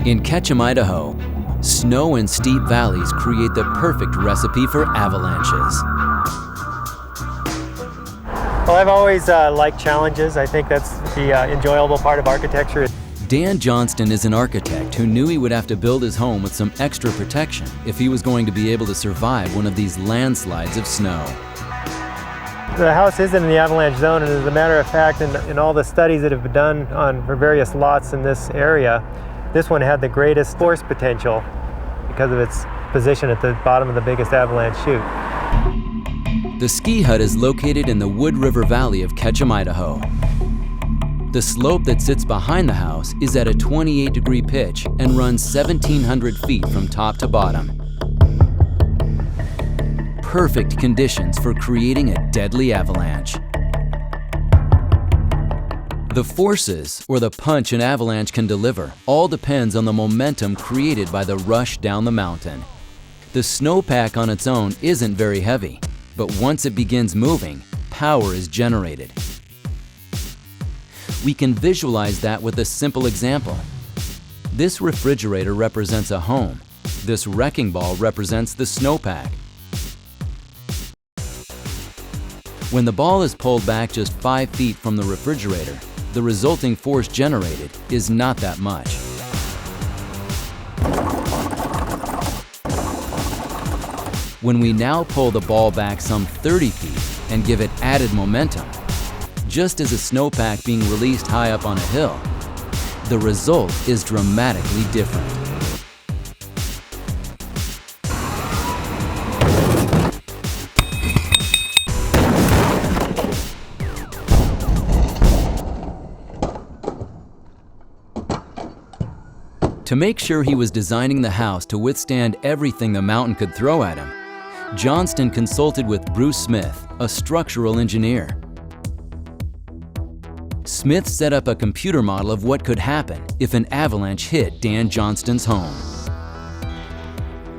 In Ketchum, Idaho, snow and steep valleys create the perfect recipe for avalanches. Well, I've always liked challenges. I think that's the enjoyable part of architecture. Dan Johnston is an architect who knew he would have to build his home with some extra protection if he was going to be able to survive one of these landslides of snow. The house isn't in the avalanche zone, and as a matter of fact, in all the studies that have been done for various lots in this area, this one had the greatest force potential because of its position at the bottom of the biggest avalanche chute. The ski hut is located in the Wood River Valley of Ketchum, Idaho. The slope that sits behind the house is at a 28-degree pitch and runs 1,700 feet from top to bottom. Perfect conditions for creating a deadly avalanche. The forces, or the punch an avalanche can deliver, all depends on the momentum created by the rush down the mountain. The snowpack on its own isn't very heavy, but once it begins moving, power is generated. We can visualize that with a simple example. This refrigerator represents a home. This wrecking ball represents the snowpack. When the ball is pulled back just 5 feet from the refrigerator, the resulting force generated is not that much. When we now pull the ball back some 30 feet and give it added momentum, just as a snowpack being released high up on a hill, the result is dramatically different. To make sure he was designing the house to withstand everything the mountain could throw at him, Johnston consulted with Bruce Smith, a structural engineer. Smith set up a computer model of what could happen if an avalanche hit Dan Johnston's home.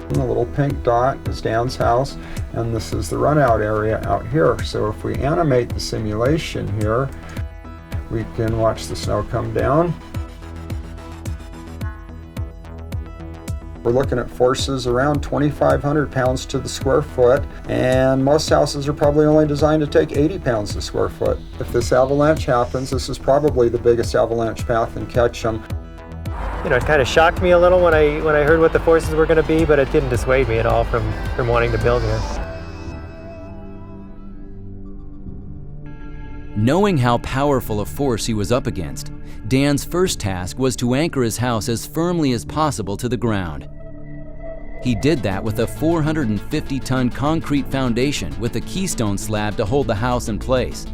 The little pink dot is Dan's house, and this is the runout area out here. So if we animate the simulation here, we can watch the snow come down. We're looking at forces around 2,500 pounds to the square foot, and most houses are probably only designed to take 80 pounds to the square foot. If this avalanche happens, this is probably the biggest avalanche path in Ketchum. You know, it kind of shocked me a little when I heard what the forces were going to be, but it didn't dissuade me at all from wanting to build here. Knowing how powerful a force he was up against, Dan's first task was to anchor his house as firmly as possible to the ground. He did that with a 450-ton concrete foundation with a keystone slab to hold the house in place,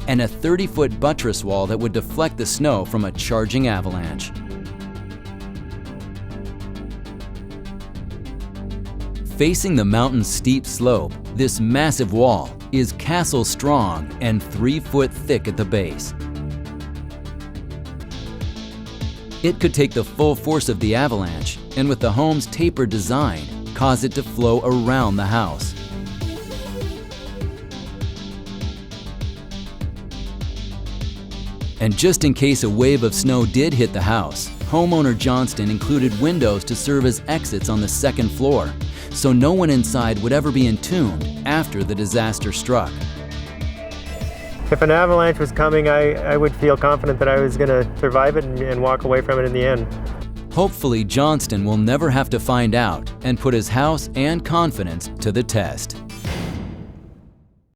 and a 30-foot buttress wall that would deflect the snow from a charging avalanche. Facing the mountain's steep slope, this massive wall is castle strong and 3 foot thick at the base. It could take the full force of the avalanche, and with the home's tapered design, cause it to flow around the house. And just in case a wave of snow did hit the house, homeowner Johnston included windows to serve as exits on the second floor, so no one inside would ever be entombed after the disaster struck. If an avalanche was coming, I would feel confident that I was going to survive it and walk away from it in the end. Hopefully, Johnston will never have to find out and put his house and confidence to the test.